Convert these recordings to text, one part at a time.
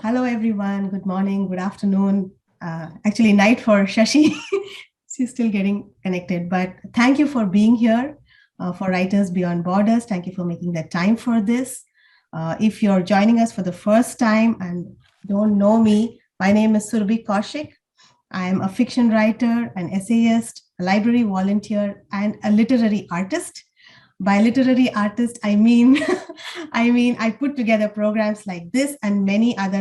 Hello, everyone. Good morning, good afternoon. Actually, night for Shashi. She's still getting connected. But thank you for being here for Writers Beyond Borders. Thank you for making the time for this. If you're joining us for the first time and don't know me, my name is Surabhi Kaushik. I am a fiction writer, an essayist, a library volunteer, and a literary artist. By literary artist, I mean, I put together programs like this and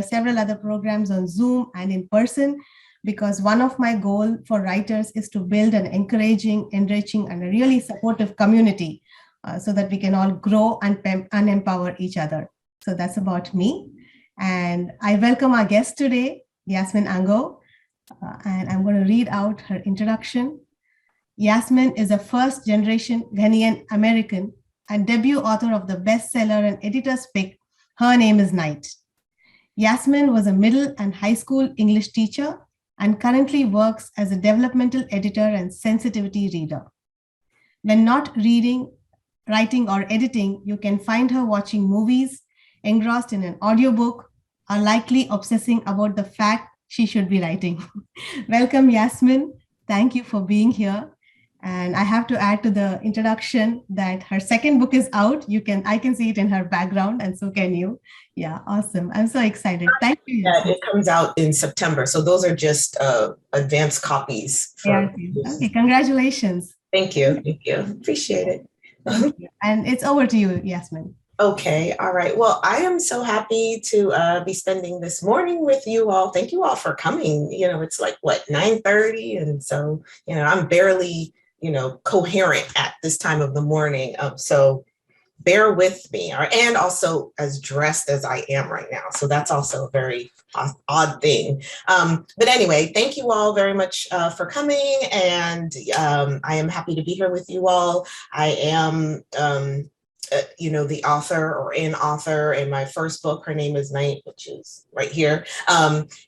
several other programs on Zoom and in person, because one of my goal for writers is to build an encouraging, enriching, and a really supportive community so that we can all grow and empower each other. So that's about me. And I welcome our guest today, Yasmin Angoe, and I'm going to read out her introduction. Yasmin is a first generation Ghanaian American and debut author of the bestseller and editor's pick, Her Name is Night. Yasmin was a middle and high school English teacher and currently works as a developmental editor and sensitivity reader. When not reading, writing, or editing, you can find her watching movies, engrossed in an audiobook, or likely obsessing about the fact she should be writing. Welcome, Yasmin. Thank you for being here. And I have to add to the introduction that her second book is out. I can see it in her background, and so can you. Yeah, awesome. I'm so excited. Thank you. Yeah, it comes out in September. So those are just advanced copies. Okay, congratulations. Thank you. Thank you. Appreciate it. Thank you. And it's over to you, Yasmin. Okay. All right. Well, I am so happy to be spending this morning with you all. Thank you all for coming. It's like, 9:30. And so, I'm barely, coherent at this time of the morning. So bear with me, and also as dressed as I am right now. So that's also a very odd thing. But anyway, thank you all very much for coming. And I am happy to be here with you all. I am the author or an author in my first book. Her Name is Night, which is right here,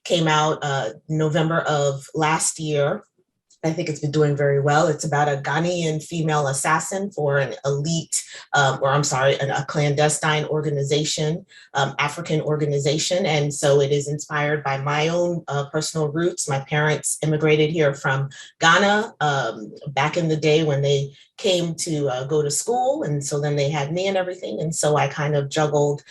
came out November of last year. I think it's been doing very well. It's about a Ghanaian female assassin for an elite, a clandestine organization, African organization. And so it is inspired by my own personal roots. My parents immigrated here from Ghana back in the day when they came to go to school. And so then they had me and everything. And so I kind of juggled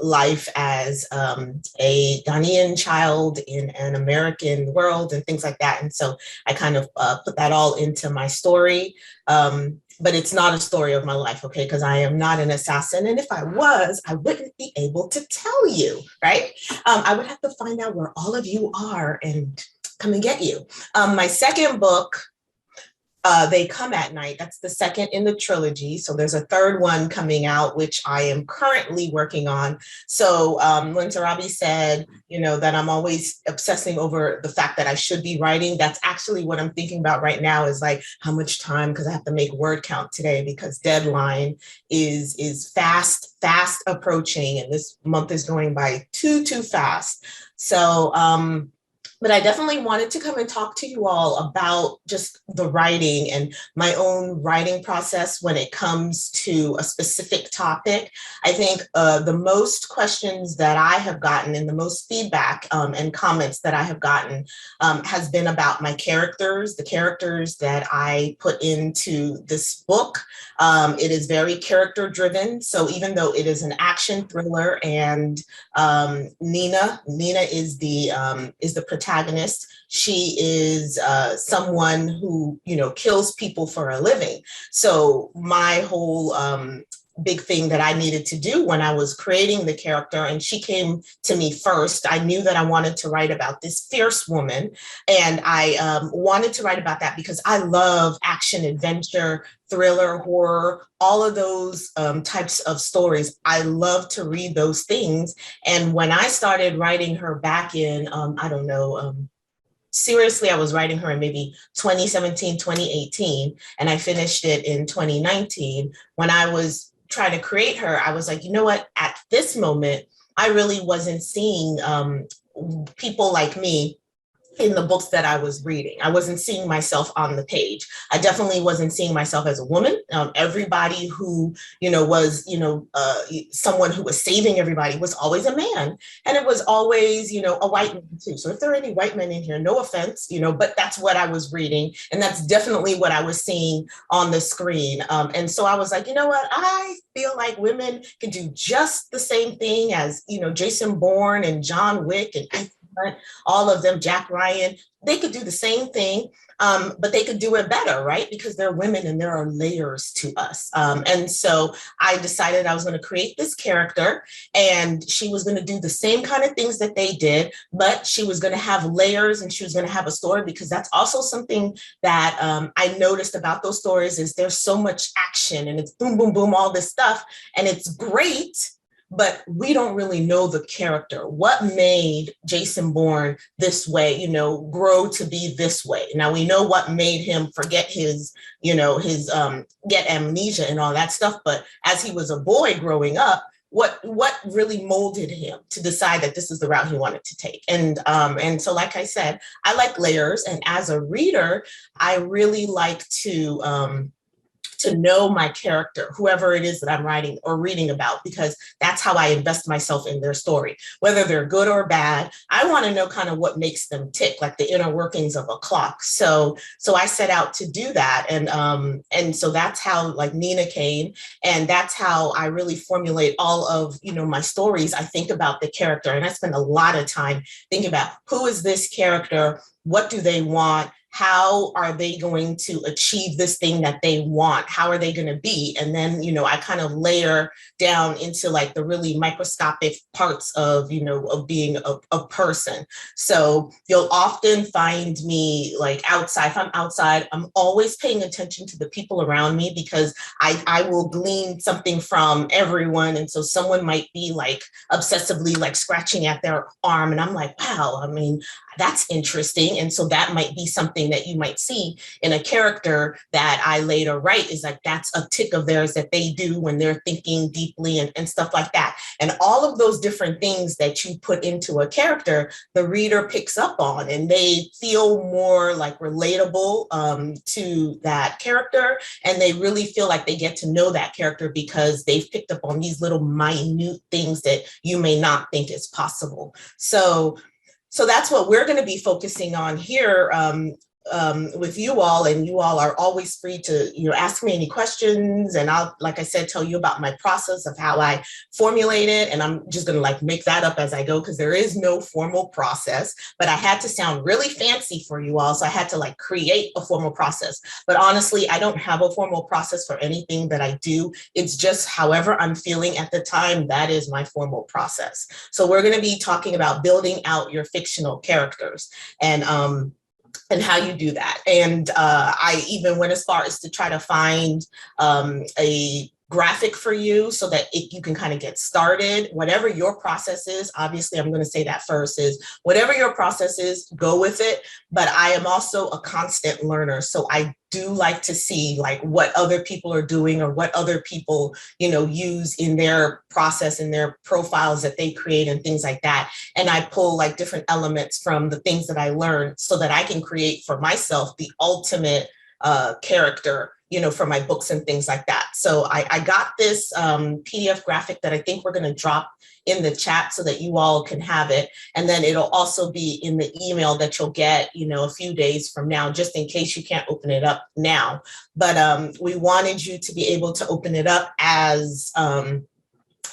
life as a Ghanaian child in an American world and things like that. And so I kind of put that all into my story. But it's not a story of my life, okay? Because I am not an assassin. And if I was, I wouldn't be able to tell you, right? I would have to find out where all of you are and come and get you. My second book, They Come at Night. That's the second in the trilogy. So there's a third one coming out, which I am currently working on. So when Surabhi said, that I'm always obsessing over the fact that I should be writing, that's actually what I'm thinking about right now is like how much time, because I have to make word count today because deadline is fast approaching. And this month is going by too fast. So, but I definitely wanted to come and talk to you all about just the writing and my own writing process when it comes to a specific topic. I think the most questions that I have gotten and the most feedback and comments that I have gotten has been about my characters, the characters that I put into this book. It is very character driven. So even though it is an action thriller and Nina is the protagonist. She is someone who, kills people for a living. So my whole big thing that I needed to do when I was creating the character, and she came to me first, I knew that I wanted to write about this fierce woman. And I wanted to write about that because I love action, adventure, thriller, horror, all of those types of stories. I love to read those things. And when I started writing her back in, seriously, I was writing her in maybe 2017, 2018, and I finished it in 2019. When I was trying to create her, I was like, you know what, at this moment, I really wasn't seeing people like me in the books that I was reading. I wasn't seeing myself on the page. I definitely wasn't seeing myself as a woman. Everybody who, was, someone who was saving everybody was always a man. And it was always, a white man too. So if there are any white men in here, no offense, but that's what I was reading. And that's definitely what I was seeing on the screen. And so I was like, you know what? I feel like women can do just the same thing as, Jason Bourne and John Wick and all of them, Jack Ryan, they could do the same thing, but they could do it better, right? Because they're women and there are layers to us. And so I decided I was going to create this character, and she was going to do the same kind of things that they did, but she was going to have layers and she was going to have a story, because that's also something that I noticed about those stories is there's so much action and it's boom, boom, boom, all this stuff. And it's great, but we don't really know the character. What made Jason Bourne this way, grow to be this way? Now we know what made him forget his get amnesia and all that stuff. But as he was a boy growing up, what really molded him to decide that this is the route he wanted to take? And so, like I said, I like layers. And as a reader, I really like to know my character, whoever it is that I'm writing or reading about, because that's how I invest myself in their story, whether they're good or bad. I want to know kind of what makes them tick, like the inner workings of a clock. So I set out to do that. And so that's how like Nina came. And that's how I really formulate all of, my stories. I think about the character, and I spend a lot of time thinking about who is this character? What do they want? How are they going to achieve this thing that they want? How are they going to be? And then, I kind of layer down into like the really microscopic parts of, of being a person. So you'll often find me like outside. If I'm outside, I'm always paying attention to the people around me, because I will glean something from everyone. And so someone might be like obsessively like scratching at their arm. And I'm like, wow, I mean, that's interesting. And so that might be something that you might see in a character that I later write, is like, that's a tick of theirs that they do when they're thinking deeply and stuff like that. And all of those different things that you put into a character, the reader picks up on, and they feel more like relatable to that character. And they really feel like they get to know that character because they've picked up on these little minute things that you may not think is possible. So that's what we're going to be focusing on here with you all, and you all are always free to ask me any questions, and I'll, like I said, tell you about my process of how I formulate it. And I'm just going to like make that up as I go, because there is no formal process, but I had to sound really fancy for you all, so I had to like create a formal process. But honestly, I don't have a formal process for anything that I do. It's just however I'm feeling at the time, that is my formal process. So we're going to be talking about building out your fictional characters, and how you do that. And I even went as far as to try to find a graphic for you so that you can kind of get started. Whatever your process is, obviously, I'm going to say that first, is whatever your process is, go with it. But I am also a constant learner. So I do like to see like what other people are doing, or what other people, use in their process, in their profiles that they create and things like that. And I pull like different elements from the things that I learned so that I can create for myself the ultimate character, for my books and things like that. So I got this PDF graphic that I think we're going to drop in the chat so that you all can have it. And then it'll also be in the email that you'll get, a few days from now, just in case you can't open it up now. But we wanted you to be able to open it up as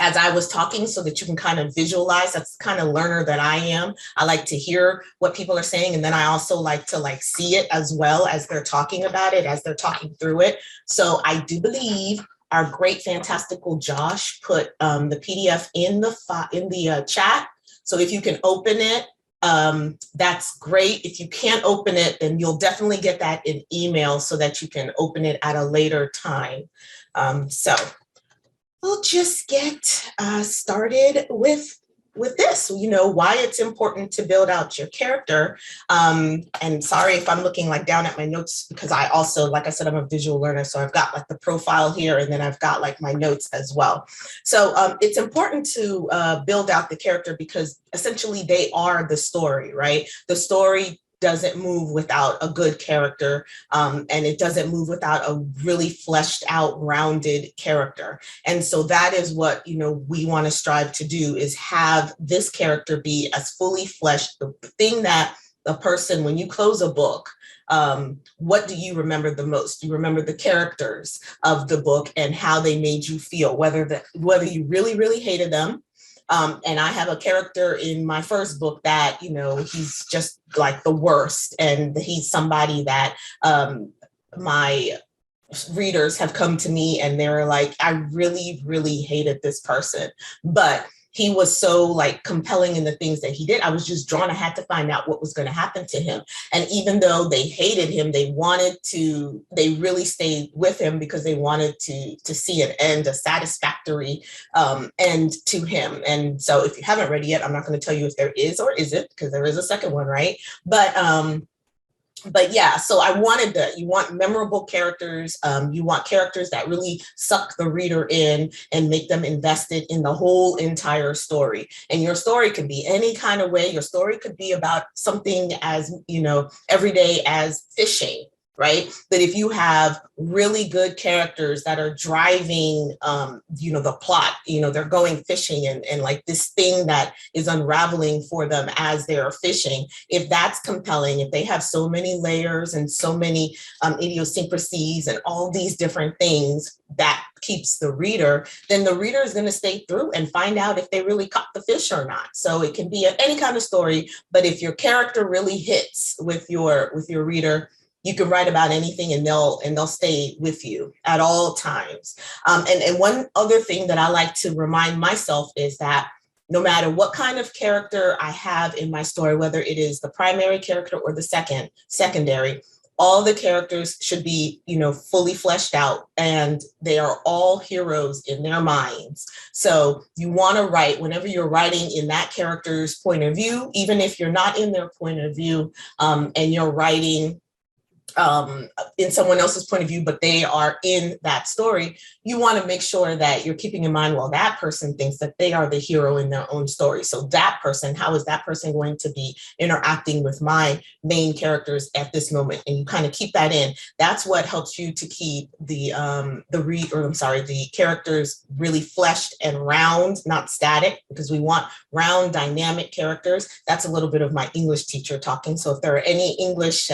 I was talking, so that you can kind of visualize. That's the kind of learner that I am. I like to hear what people are saying. And then I also like to like see it as well as they're talking about it, as they're talking through it. So I do believe our great, fantastical Josh put the PDF in the chat. So if you can open it, that's great. If you can't open it, then you'll definitely get that in email so that you can open it at a later time. So we'll just get started with this, why it's important to build out your character. And sorry if I'm looking like down at my notes, because I also, like I said, I'm a visual learner. So I've got like the profile here, and then I've got like my notes as well. So it's important to build out the character, because essentially they are the story, right? The story doesn't move without a good character, and it doesn't move without a really fleshed out, rounded character. And so that is what, we want to strive to do, is have this character be as fully fleshed, the thing that the person, when you close a book, what do you remember the most? You remember the characters of the book and how they made you feel, whether you really, really hated them. And I have a character in my first book that, he's just like the worst. And he's somebody that my readers have come to me and they were like, I really, really hated this person. But he was so like compelling in the things that he did. I was just drawn. I had to find out what was going to happen to him. And even though they hated him, they really stayed with him because they wanted to see an end, a satisfactory end to him. And so if you haven't read it yet, I'm not going to tell you if there is or isn't, because there is a second one, right? But yeah, so I wanted that. You want memorable characters. You want characters that really suck the reader in and make them invested in the whole entire story. And your story could be any kind of way. Your story could be about something as, everyday as fishing, right? But if you have really good characters that are driving, the plot, they're going fishing and like this thing that is unraveling for them as they're fishing, if that's compelling, if they have so many layers and so many idiosyncrasies and all these different things that keeps the reader, then the reader is going to stay through and find out if they really caught the fish or not. So it can be any kind of story, but if your character really hits with your reader, you can write about anything and they'll stay with you at all times. And one other thing that I like to remind myself is that no matter what kind of character I have in my story, whether it is the primary character or the secondary, all the characters should be, fully fleshed out, and they are all heroes in their minds. So you want to write, whenever you're writing in that character's point of view, even if you're not in their point of view, and you're writing in someone else's point of view, but they are in that story, you want to make sure that you're keeping in mind, well, that person thinks that they are the hero in their own story. So that person, how is that person going to be interacting with my main characters at this moment? And you kind of keep that in. That's what helps you to keep the characters really fleshed and round, not static, because we want round, dynamic characters. That's a little bit of my English teacher talking. So if there are any English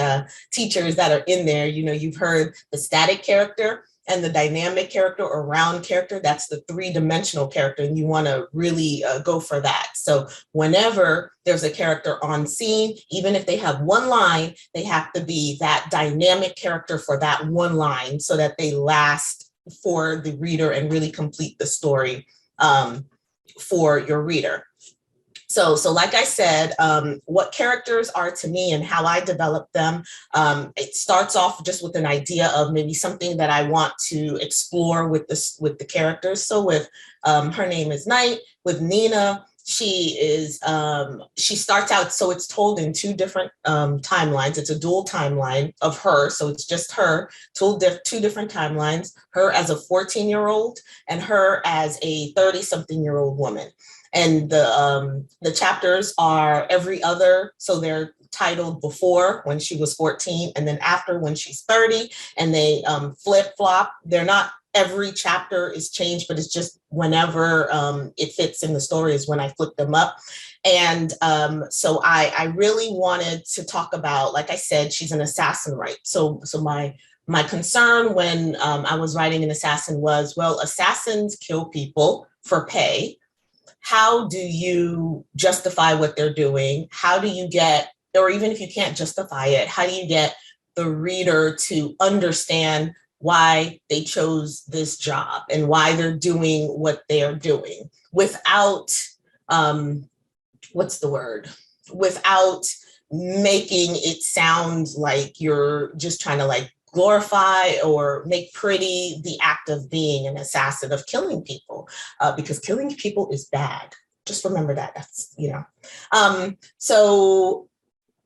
teachers that are in there, you've heard the static character and the dynamic character or round character. That's the three-dimensional character, and you want to really go for that. So whenever there's a character on scene, even if they have one line, they have to be that dynamic character for that one line so that they last for the reader and really complete the story for your reader. So like I said, what characters are to me and how I develop them, it starts off just with an idea of maybe something that I want to explore with the characters. So with her name is Night, with Nina, she starts out, so it's told in two different timelines. It's a dual timeline of her. So it's just her, two different timelines, her as a 14-year-old and her as a 30-something-year-old woman. And the chapters are every other, so they're titled before when she was 14 and then after when she's 30, and they flip-flop. They're not every chapter is changed, but it's just whenever it fits in the story is when I flip them up. And so I really wanted to talk about, like I said, she's an assassin, right? So my concern when I was writing an assassin was, well, assassins kill people for pay. How do you justify what they're doing? How do you get, or even if you can't justify it, how do you get the reader to understand why they chose this job and why they're doing what they're doing without, without making it sound like you're just trying to like glorify or make pretty the act of being an assassin, of killing people, because killing people is bad. Just remember that. That's, So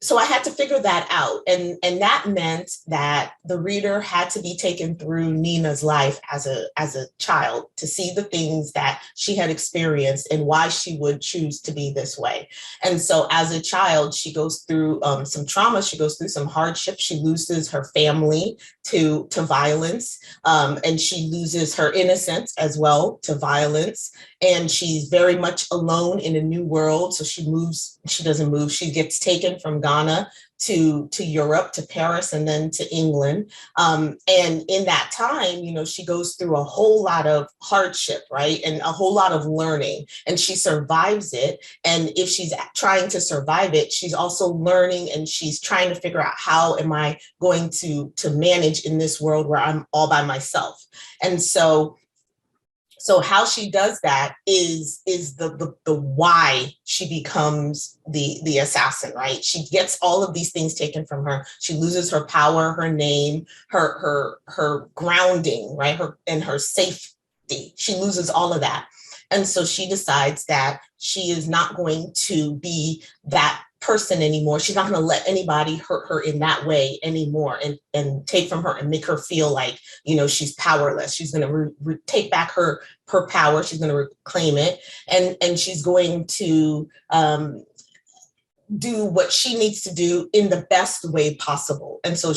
so I had to figure that out. And that meant that the reader had to be taken through Nina's life as a child to see the things that she had experienced and why she would choose to be this way. And so as a child, she goes through some trauma. She goes through some hardship. She loses her family to violence. And she loses her innocence as well to violence. And she's very much alone in a new world. So she doesn't move. She gets taken from Ghana to Europe, to Paris, and then to England. And in that time, she goes through a whole lot of hardship, right? And a whole lot of learning, and she survives it. And if she's trying to survive it, she's also learning, and she's trying to figure out, how am I going to manage in this world where I'm all by myself? And so how she does that is the why she becomes the assassin, right? She gets all of these things taken from her. She loses her power, her name, her grounding, right? Her safety. She loses all of that. And so she decides that she is not going to be that person anymore. She's not going to let anybody hurt her in that way anymore, and take from her and make her feel like, she's powerless. She's going to take back her power. She's going to reclaim it. And she's going to do what she needs to do in the best way possible. And so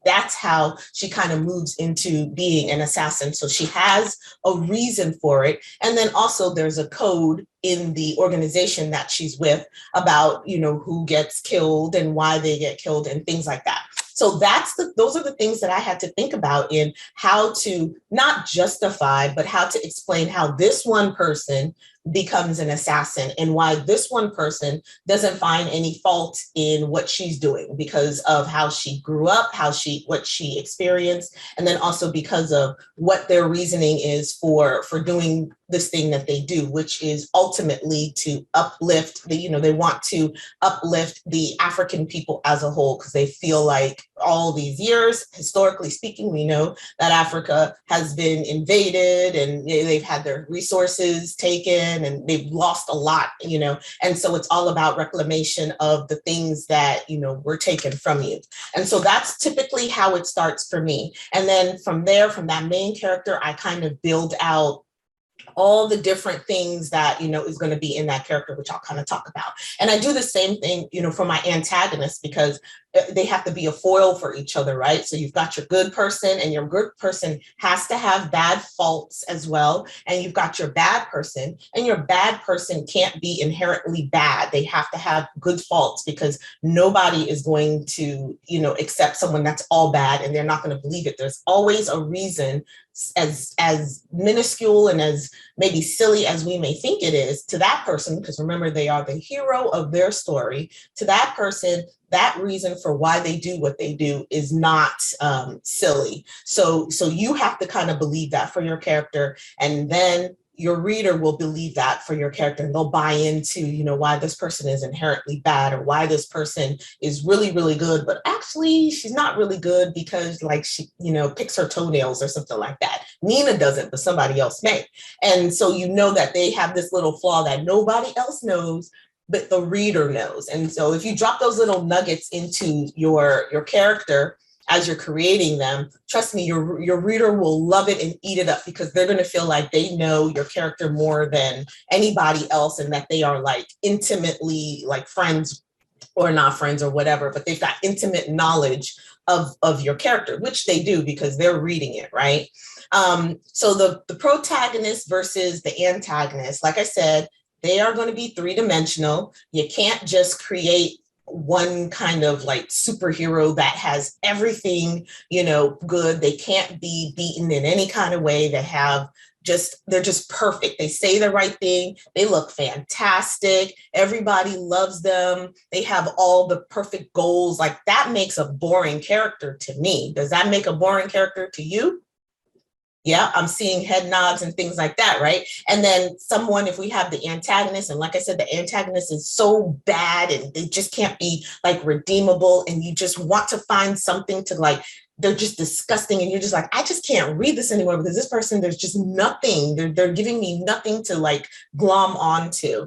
that's how she kind of moves into being an assassin. So she has a reason for it. And then also there's a code in the organization that she's with about, who gets killed and why they get killed and things like that. So those are the things that I had to think about in how to not justify, but how to explain how this one person becomes an assassin, and why this one person doesn't find any fault in what she's doing because of how she grew up, what she experienced, and then also because of what their reasoning is for doing this thing that they do, which is ultimately to uplift they want to uplift the African people as a whole, because they feel like all these years, historically speaking, we know that Africa has been invaded and they've had their resources taken and they've lost a lot, and so it's all about reclamation of the things that, were taken from you. And so that's typically how it starts for me. And then from there, from that main character, I kind of build out all the different things that, is going to be in that character, which I'll kind of talk about. And I do the same thing, for my antagonist, because they have to be a foil for each other, right? So you've got your good person, and your good person has to have bad faults as well. And you've got your bad person, and your bad person can't be inherently bad. They have to have good faults, because nobody is going to, accept someone that's all bad, and they're not going to believe it. There's always a reason, as minuscule and as maybe silly as we may think it is, to that person, because remember, they are the hero of their story. To that person, that reason for why they do what they do is not silly. So you have to kind of believe that for your character, and then your reader will believe that for your character, and they'll buy into, why this person is inherently bad, or why this person is really, really good, but actually she's not really good because she, picks her toenails or something like that. Nina doesn't, but somebody else may. And so that they have this little flaw that nobody else knows, but the reader knows. And so if you drop those little nuggets into your character as you're creating them, trust me, your reader will love it and eat it up, because they're going to feel like they know your character more than anybody else, and that they are intimately friends, or not friends or whatever, but they've got intimate knowledge of your character, which they do because they're reading it, right? So the protagonist versus the antagonist, like I said, they are going to be three-dimensional. You can't just create one kind of superhero that has everything, good. They can't be beaten in any kind of way. They're just perfect. They say the right thing. They look fantastic. Everybody loves them. They have all the perfect goals. That makes a boring character to me. Does that make a boring character to you? Yeah, I'm seeing head nods and things like that, right? And then if we have the antagonist, and like I said, the antagonist is so bad and they just can't be redeemable, and you just want to find something to they're just disgusting, and you're just I just can't read this anymore, because this person, there's just nothing. They're giving me nothing to glom onto.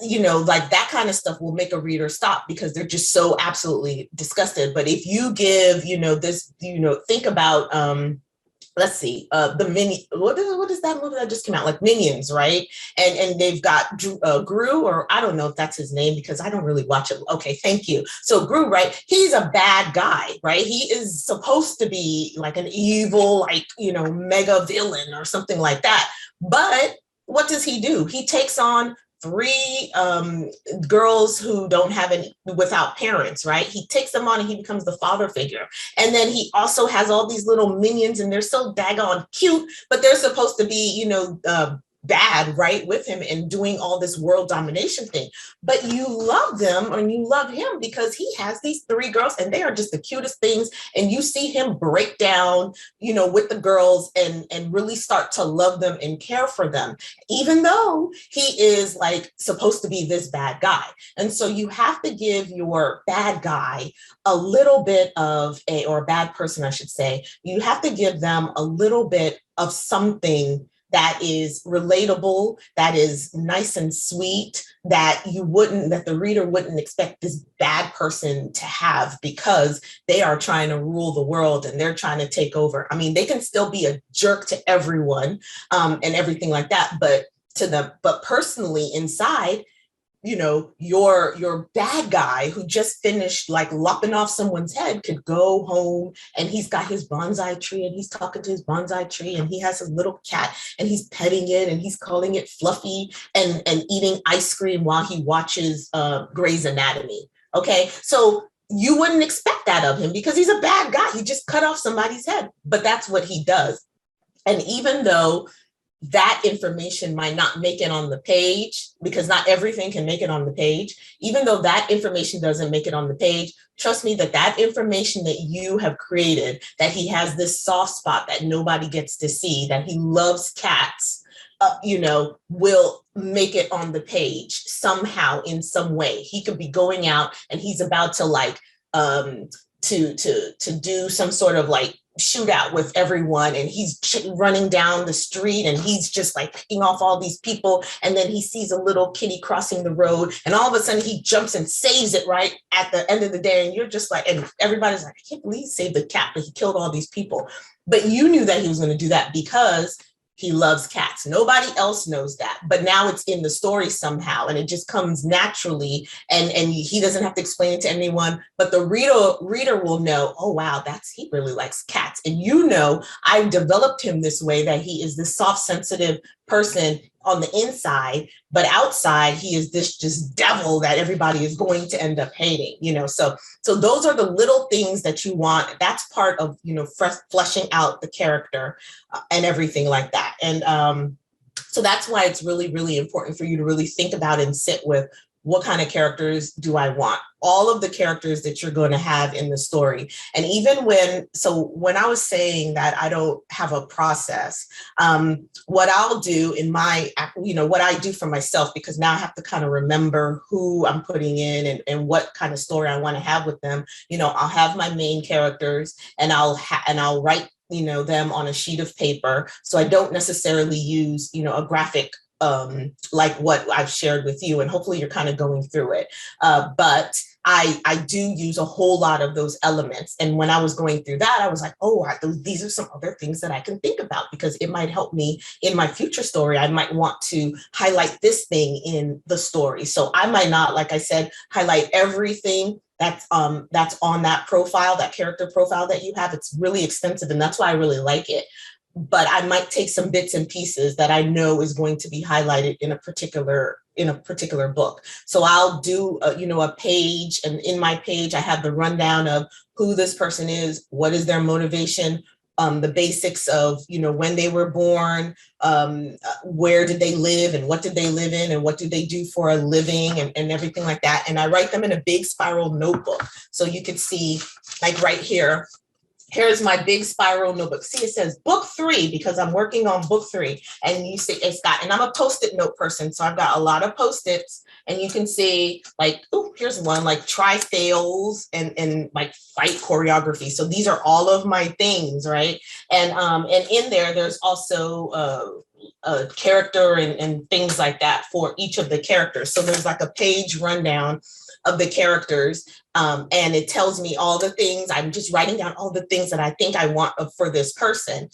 like that kind of stuff will make a reader stop because they're just so absolutely disgusted. But if you give, this, think about, let's see, the mini, what is that movie that just came out? Like Minions, right? And they've got Gru, or I don't know if that's his name because I don't really watch it. Okay, thank you. So Gru, right? He's a bad guy, right? He is supposed to be like an evil, like, mega villain or something like that. But what does he do? He takes on three girls who don't have any, without parents, right? He takes them on and he becomes the father figure. And then he also has all these little minions and they're so daggone cute, but they're supposed to be, bad, right, with him and doing all this world domination thing. But you love them and you love him because he has these three girls and they are just the cutest things. And you see him break down, with the girls and really start to love them and care for them, even though he is like supposed to be this bad guy. And so you have to give your bad guy a little bit of or a bad person, I should say, you have to give them a little bit of something that is relatable, that is nice and sweet, that the reader wouldn't expect this bad person to have because they are trying to rule the world and they're trying to take over. I mean, they can still be a jerk to everyone and everything like that, but personally inside, your bad guy who just finished like lopping off someone's head could go home and he's got his bonsai tree and he's talking to his bonsai tree and he has his little cat and he's petting it and he's calling it Fluffy and eating ice cream while he watches Grey's Anatomy. Okay, so you wouldn't expect that of him because he's a bad guy. He just cut off somebody's head, but that's what he does. And even though that information might not make it on the page because not everything can make it on the page. Even though that information doesn't make it on the page, trust me that information that you have created, that he has this soft spot that nobody gets to see, that he loves cats, will make it on the page somehow in some way. He could be going out and he's about to like to do some sort of like shootout with everyone and he's running down the street and he's just like picking off all these people and then he sees a little kitty crossing the road and all of a sudden he jumps and saves it right at the end of the day and you're just like, and everybody's like, I can't believe he saved the cat, but he killed all these people. But you knew that he was going to do that because he loves cats. Nobody else knows that, but now it's in the story somehow and it just comes naturally and he doesn't have to explain it to anyone, but the reader will know, oh wow, he really likes cats. And I've developed him this way that he is this soft, sensitive person on the inside, but outside he is this just devil that everybody is going to end up hating, so those are the little things that you want. That's part of, fleshing out the character and everything like that. And so that's why it's really, really important for you to really think about and sit with what kind of characters do I want? All of the characters that you're going to have in the story. And even when I was saying that I don't have a process, what I'll do in my, what I do for myself, because now I have to kind of remember who I'm putting in and what kind of story I want to have with them. I'll have my main characters and I'll write, them on a sheet of paper. So I don't necessarily use, a graphic like what I've shared with you, and hopefully you're kind of going through it. But I do use a whole lot of those elements. And when I was going through that, I was like, these are some other things that I can think about because it might help me in my future story. I might want to highlight this thing in the story. So I might not, like I said, highlight everything that's on that profile, that character profile that you have. It's really extensive and that's why I really like it. But I might take some bits and pieces that I know is going to be highlighted in a particular book. So I'll do a page, and in my page I have the rundown of who this person is, what is their motivation, the basics of when they were born, where did they live and what did they live in and what do they do for a living and everything like that. And I write them in a big spiral notebook. So you can see like right here. Here's my big spiral notebook. See, it says book 3 because I'm working on book 3. And you see it's got, and I'm a Post-it note person. So I've got a lot of Post-its and you can see like, oh, here's one, like try fails and like fight choreography. So these are all of my things, right? And in there's also a character and things like that for each of the characters. So there's like a page rundown of the characters, and it tells me all the things. I'm just writing down all the things that I think I want for this person.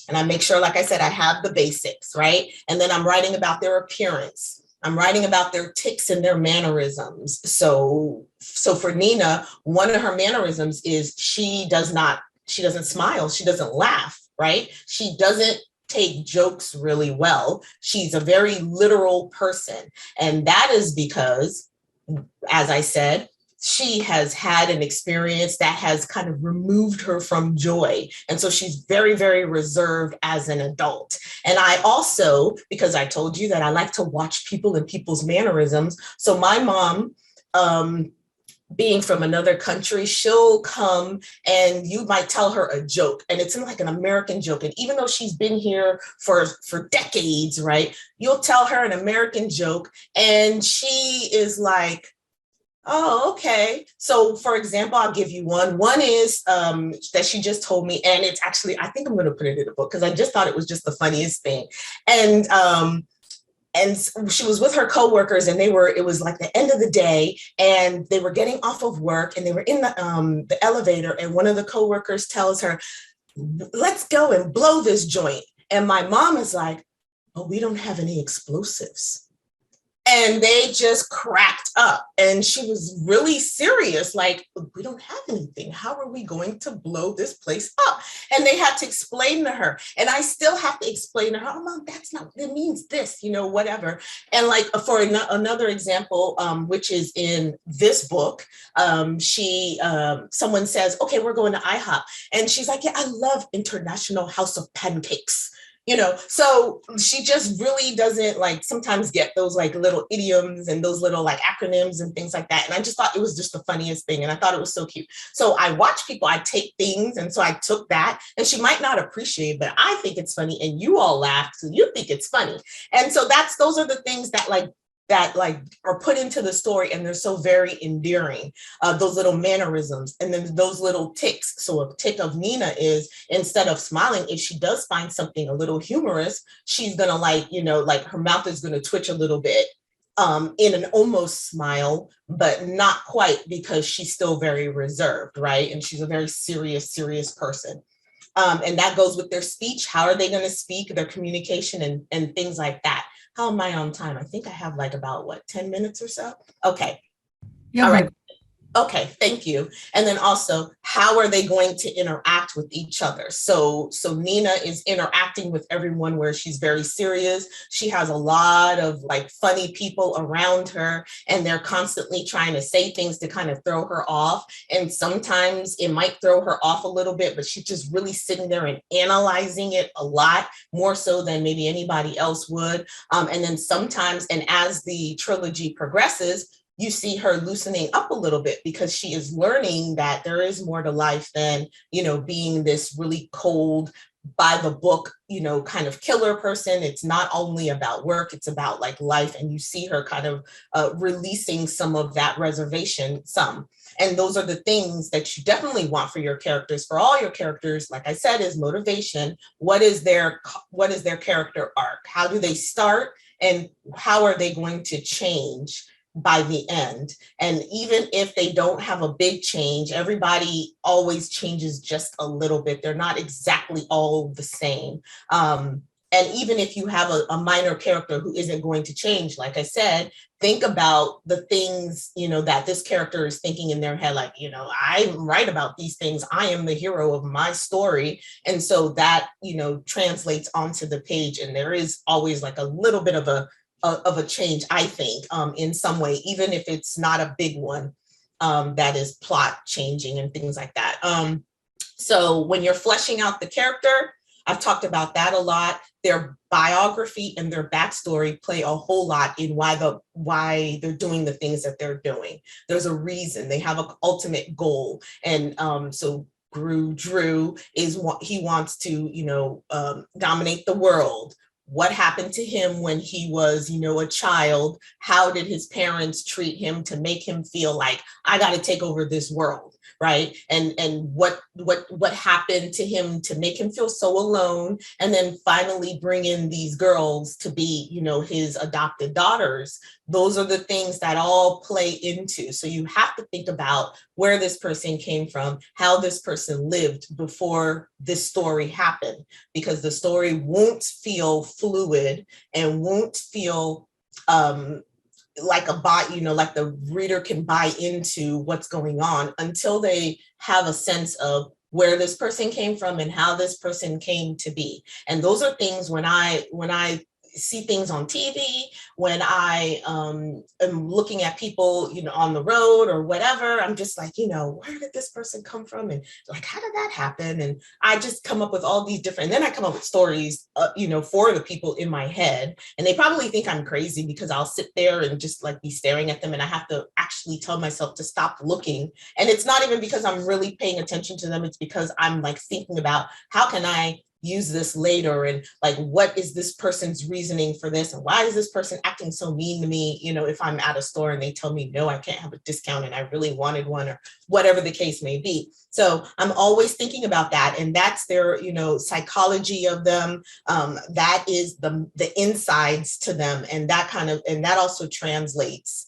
And I make sure, like I said, I have the basics, right? And then I'm writing about their appearance. I'm writing about their tics and their mannerisms. So for Nina, one of her mannerisms is she doesn't smile. She doesn't laugh, right? She doesn't take jokes really well. She's a very literal person. And that is because, as I said, she has had an experience that has kind of removed her from joy. And so she's very, very reserved as an adult. And I also, because I told you that I like to watch people and people's mannerisms. So my mom, being from another country, she'll come and you might tell her a joke and it's like an American joke. And even though she's been here for decades, right, you'll tell her an American joke and she is like, oh, okay. So for example, I'll give you one. One is that she just told me, and it's actually, I think I'm going to put it in a book because I just thought it was just the funniest thing. And she was with her coworkers and it was like the end of the day and they were getting off of work and they were in the elevator and one of the coworkers tells her, let's go and blow this joint. And my mom is like, oh, we don't have any explosives. And they just cracked up. And she was really serious, like, we don't have anything. How are we going to blow this place up? And they had to explain to her. And I still have to explain to her, oh, Mom, that's not, it means this, whatever. And like for another example, which is in this book, someone says, okay, we're going to IHOP. And she's like, yeah, I love International House of Pancakes. So she just really doesn't sometimes get those little idioms and those little acronyms and things like that. And I just thought it was just the funniest thing. And I thought it was so cute. So I watch people, I take things. And so I took that and she might not appreciate it, but I think it's funny and you all laughed. So you think it's funny. And so those are the things that are put into the story and they're so very endearing, those little mannerisms and then those little tics. So a tic of Nina is instead of smiling, if she does find something a little humorous, she's gonna her mouth is gonna twitch a little bit in an almost smile, but not quite because she's still very reserved, right? And she's a very serious person. And that goes with their speech. How are they gonna speak, their communication and things like that. How am I on time? I think I have about 10 minutes or so. Okay. Yeah, all right. Okay, thank you. And then also, how are they going to interact with each other? So Nina is interacting with everyone where she's very serious. She has a lot of funny people around her and they're constantly trying to say things to kind of throw her off. And sometimes it might throw her off a little bit, but she's just really sitting there and analyzing it a lot more so than maybe anybody else would. And then sometimes, and as the trilogy progresses, you see her loosening up a little bit because she is learning that there is more to life than, being this really cold, by the book, kind of killer person. It's not only about work, it's about life. And you see her kind of releasing some of that reservation, And those are the things that you definitely want for your characters. For all your characters, like I said, is motivation. What is their character arc? How do they start? And how are they going to change by the end? And even if they don't have a big change, everybody always changes just a little bit. They're not exactly all the same. And even if you have a minor character who isn't going to change, like I said, think about the things, that this character is thinking in their head, I write about these things. I am the hero of my story. And so that, translates onto the page. And there is always a little bit of a change, I think, in some way, even if it's not a big one, that is plot changing and things like that. So when you're fleshing out the character, I've talked about that a lot. Their biography and their backstory play a whole lot in why they're doing the things that they're doing. There's a reason. They have an ultimate goal. And so Drew is he wants to, dominate the world. what happened to him when he was, a child? How did his parents treat him to make him feel like I got to take over this world, right? And what happened to him to make him feel so alone, and then finally bring in these girls to be, his adopted daughters. Those are the things that all play into. So you have to think about where this person came from, how this person lived before this story happened, because the story won't feel fluid and won't feel like like the reader can buy into what's going on until they have a sense of where this person came from and how this person came to be. And those are things when I see things on TV, when I am looking at people, on the road or whatever, I'm just like, where did this person come from? And like, how did that happen? And I just come up with all these different, and then I come up with stories, for the people in my head. And they probably think I'm crazy because I'll sit there and just like be staring at them. And I have to actually tell myself to stop looking. And it's not even because I'm really paying attention to them. It's because I'm like thinking about how can I use this later, and like what is this person's reasoning for this, and why is this person acting so mean to me, if I'm at a store and they tell me no, I can't have a discount and I really wanted one, or whatever the case may be. So I'm always thinking about that, and that's their psychology of them. That is the insides to them, and that also translates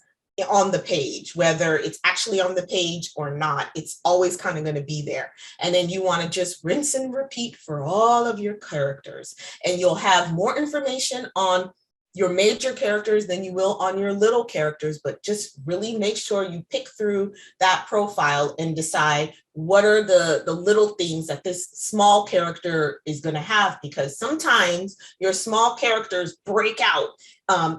on the page, whether it's actually on the page or not. It's always kind of going to be there. And then you want to just rinse and repeat for all of your characters, and you'll have more information on your major characters than you will on your little characters. But just really make sure you pick through that profile and decide what are the little things that this small character is going to have, because sometimes your small characters break out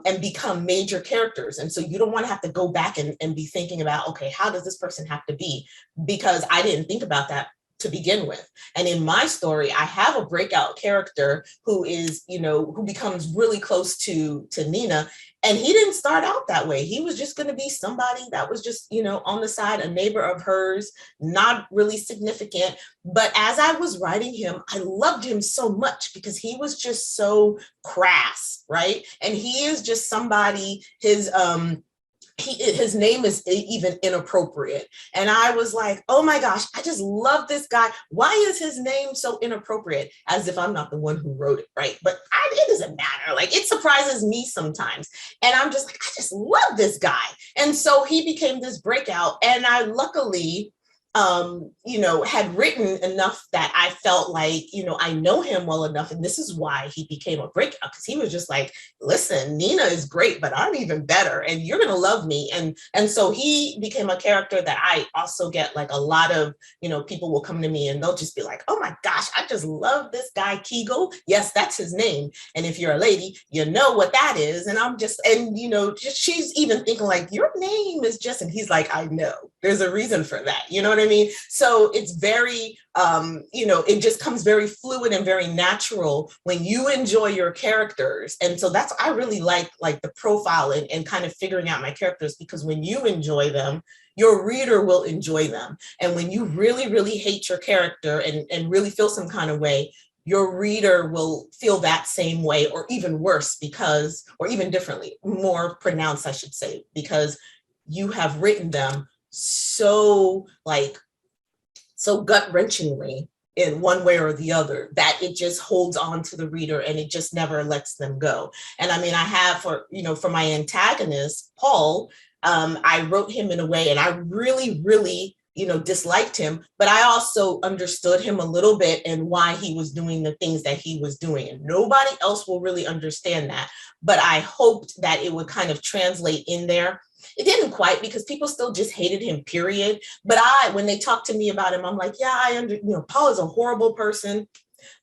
and become major characters. And so you don't want to have to go back and be thinking about, okay, how does this person have to be? Because I didn't think about that to begin with. And in my story, I have a breakout character who is, who becomes really close to Nina. And he didn't start out that way. He was just going to be somebody that was just, on the side, a neighbor of hers, not really significant. But as I was writing him, I loved him so much because he was just so crass, right? And he is just somebody, his name is even inappropriate. And I was like, oh my gosh, I just love this guy. Why is his name so inappropriate? As if I'm not the one who wrote it, right? But it doesn't matter. Like, it surprises me sometimes. And I'm just like, I just love this guy. And so he became this breakout. And I luckily had written enough that I felt like, I know him well enough. And this is why he became a breakout, because he was just like, listen, Nina is great, but I'm even better, and you're going to love me. And so he became a character that I also get like a lot of, people will come to me and they'll just be like, oh my gosh, I just love this guy, Kegel. Yes, that's his name. And if you're a lady, you know what that is. And I'm just, and she's even thinking like, your name is just, and he's like, I know there's a reason for that. You know what I mean? So it's very, it just comes very fluid and very natural when you enjoy your characters. And so I really like the profile and kind of figuring out my characters, because when you enjoy them, your reader will enjoy them. And when you really, really hate your character and really feel some kind of way, your reader will feel that same way, or even worse, or even differently, more pronounced, I should say, because you have written them so gut-wrenchingly in one way or the other that it just holds on to the reader and it just never lets them go. And I mean, I have for my antagonist, Paul, I wrote him in a way, and I really, really, disliked him, but I also understood him a little bit and why he was doing the things that he was doing. And nobody else will really understand that. But I hoped that it would kind of translate in there. It didn't quite, because people still just hated him, period. But when they talked to me about him, I'm like, yeah, Paul is a horrible person,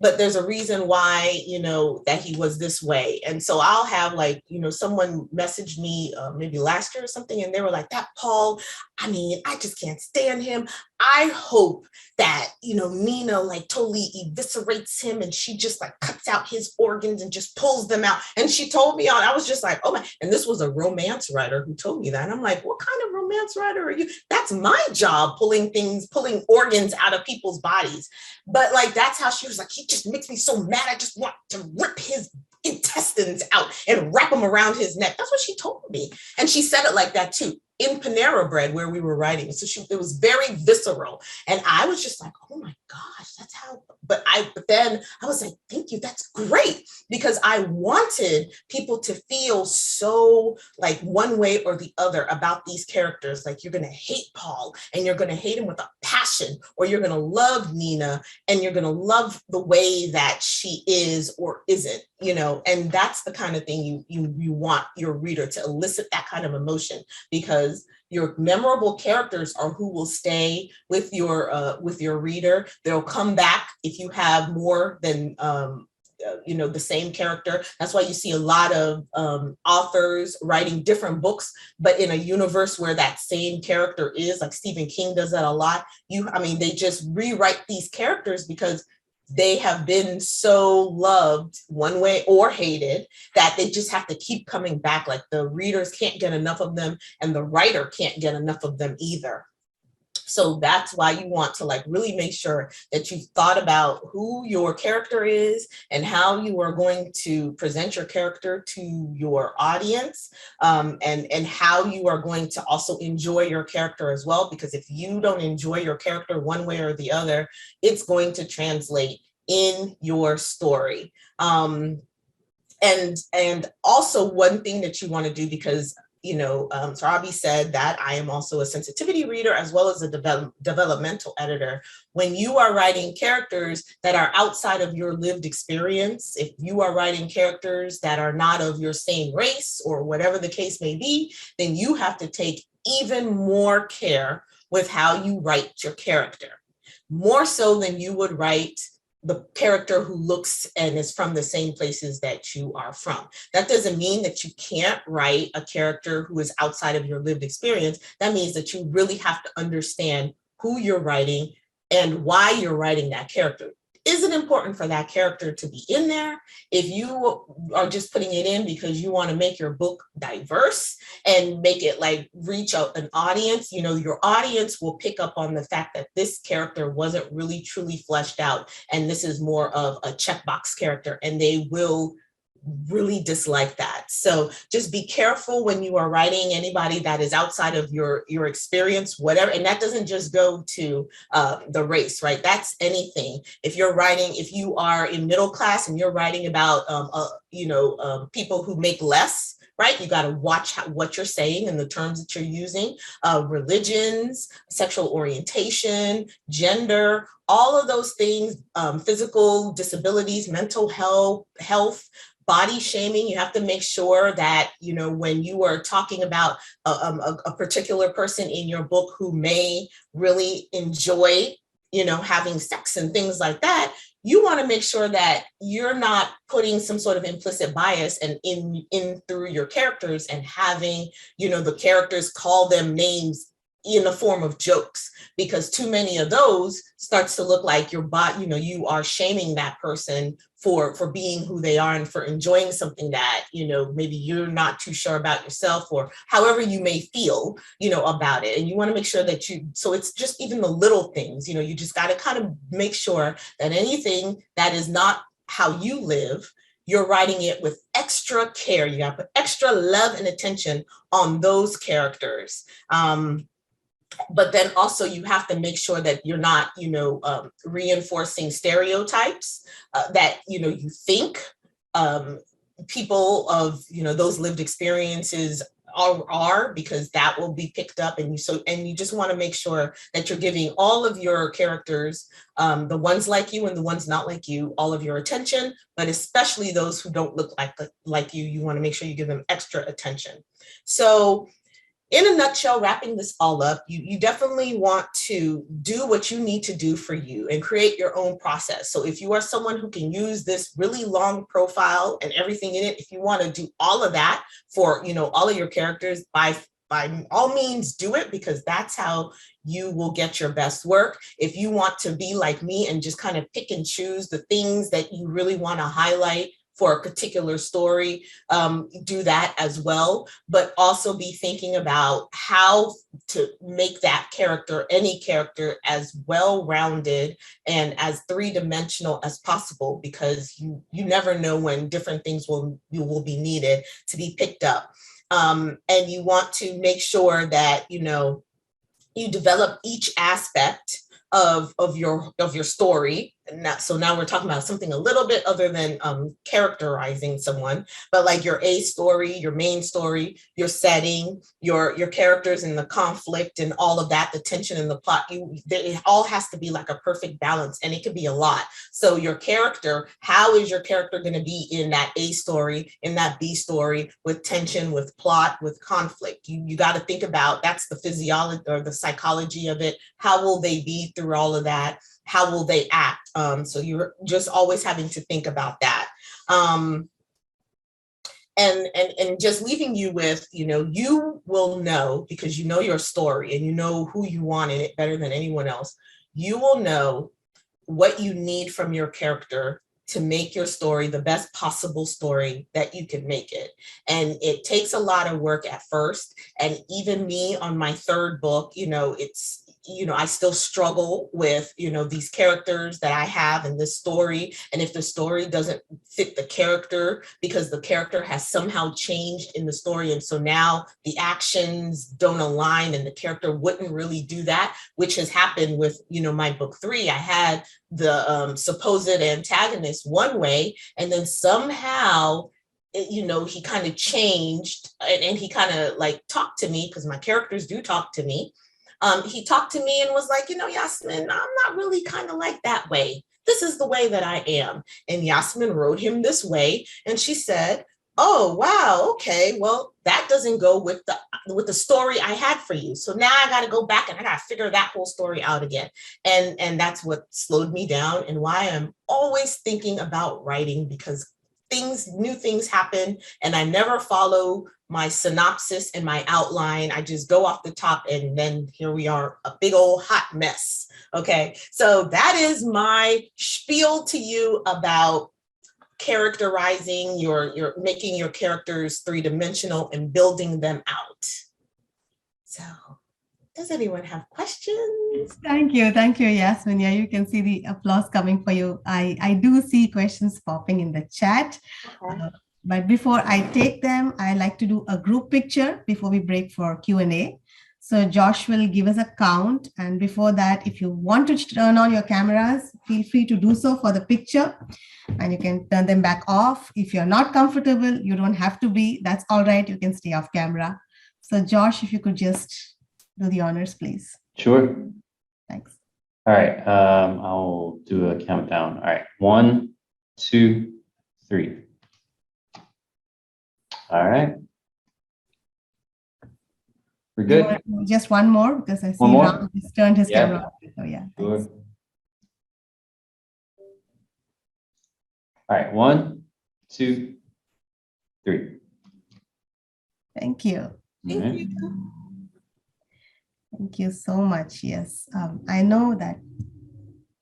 but there's a reason why, that he was this way. And so I'll have someone messaged me maybe last year or something, and they were like, that Paul, I just can't stand him. I hope that, Nina totally eviscerates him, and she just cuts out his organs and just pulls them out. And she told me I was just like, oh my, and this was a romance writer who told me that. And I'm like, what kind of romance writer are you? That's my job, pulling organs out of people's bodies. But that's how she was like, he just makes me so mad. I just want to rip his intestines out and wrap them around his neck. That's what she told me. And she said it like that too, in Panera Bread where we were writing. So it was very visceral. And I was just like, oh my gosh, that's how, but then I was like, thank you, that's great. Because I wanted people to feel so like one way or the other about these characters. Like you're going to hate Paul and you're going to hate him with a passion, or you're going to love Nina and you're going to love the way that she is or isn't, and that's the kind of thing you want your reader to elicit, that kind of emotion, because your memorable characters are who will stay with your reader. They'll come back if you have more than the same character. That's why you see a lot of authors writing different books, but in a universe where that same character is, like Stephen King does that a lot. They just rewrite these characters because they have been so loved one way or hated that they just have to keep coming back. Like the readers can't get enough of them and the writer can't get enough of them either. So that's why you want to like really make sure that you've thought about who your character is and how you are going to present your character to your audience, and how you are going to also enjoy your character as well. Because if you don't enjoy your character one way or the other, it's going to translate in your story. And also one thing that you want to do, because Surabhi said that I am also a sensitivity reader as well as a developmental editor. When you are writing characters that are outside of your lived experience, if you are writing characters that are not of your same race or whatever the case may be, then you have to take even more care with how you write your character, more so than you would write the character who looks and is from the same places that you are from. That doesn't mean that you can't write a character who is outside of your lived experience. That means that you really have to understand who you're writing and why you're writing that character. Is it important for that character to be in there? If you are just putting it in because you want to make your book diverse and make it like reach out an audience, your audience will pick up on the fact that this character wasn't really truly fleshed out and this is more of a checkbox character, and they will really dislike that. So just be careful when you are writing anybody that is outside of your experience, whatever. And that doesn't just go to the race, right? That's anything. If you are in middle class and you're writing about people who make less, right? You got to watch what you're saying and the terms that you're using, religions, sexual orientation, gender, all of those things, physical disabilities, mental health, body shaming. You have to make sure that, when you are talking about a particular person in your book who may really enjoy, having sex and things like that, you want to make sure that you're not putting some sort of implicit bias and in through your characters and having, the characters call them names in the form of jokes, because too many of those starts to look like you are shaming that person for being who they are and for enjoying something that, maybe you're not too sure about yourself, or however you may feel, about it. And you want to make sure that so it's just even the little things, you just got to kind of make sure that anything that is not how you live, you're writing it with extra care. You got to put extra love and attention on those characters. But then also you have to make sure that you're not, reinforcing stereotypes that, you think people of, those lived experiences are, because that will be picked up. And you just want to make sure that you're giving all of your characters, the ones like you and the ones not like you, all of your attention, but especially those who don't look like you. You want to make sure you give them extra attention. So in a nutshell, wrapping this all up, you definitely want to do what you need to do for you and create your own process. So if you are someone who can use this really long profile and everything in it, if you want to do all of that for, all of your characters, by all means do it, because that's how you will get your best work. If you want to be like me and just kind of pick and choose the things that you really want to highlight for a particular story, do that as well, but also be thinking about how to make that character, any character, as well-rounded and as three-dimensional as possible, because you never know when different things will be needed to be picked up. And you want to make sure that, you know, you develop each aspect of your story. So now we're talking about something a little bit other than characterizing someone, but like your A story, your main story, your setting, your characters and the conflict and all of that, the tension and the plot. It all has to be like a perfect balance, and it could be a lot. So your character, how is your character going to be in that A story, in that B story, with tension, with plot, with conflict? You got to think about, that's the physiology or the psychology of it. How will they be through all of that? How will they act? So you're just always having to think about that. And just leaving you with, you know, you will know, because you know your story and you know who you want in it better than anyone else. You will know what you need from your character to make your story the best possible story that you can make it. And it takes a lot of work at first. And even me on my third book, you know, it's, you know, I still struggle with, you know, these characters that I have in this story. And if the story doesn't fit the character, because the character has somehow changed in the story, and so now the actions don't align and the character wouldn't really do that, which has happened with, you know, my book 3. I had the supposed antagonist one way, and then somehow, you know, he kind of changed, and he kind of like talked to me, because my characters do talk to me. He talked to me and was like, you know, Yasmin, I'm not really kind of like that way. This is the way that I am. And Yasmin wrote him this way. And she said, oh, wow, okay, well, that doesn't go with the story I had for you. So now I got to go back and I got to figure that whole story out again. And that's what slowed me down, and why I'm always thinking about writing, because new things happen, and I never follow my synopsis and my outline. I just go off the top, and then here we are, a big old hot mess. Okay, so that is my spiel to you about characterizing your making your characters three-dimensional and building them out. So does anyone have questions? Thank you, Yasmin. Yeah, you can see the applause coming for you. I do see questions popping in the chat. Okay. But before I take them, I like to do a group picture before we break for Q&A. So Josh will give us a count. And before that, if you want to turn on your cameras, feel free to do so for the picture. And you can turn them back off. If you're not comfortable, you don't have to be. That's all right. You can stay off camera. So Josh, if you could just do the honors, please. Sure. Thanks. All right. I'll do a countdown. All right. 1, 2, 3. All right. We're good. Just one more, because I see Ram just turned his camera off. So yeah. Sure. All right. 1, 2, 3. Thank you. Thank you. Thank you so much. Yes, I know that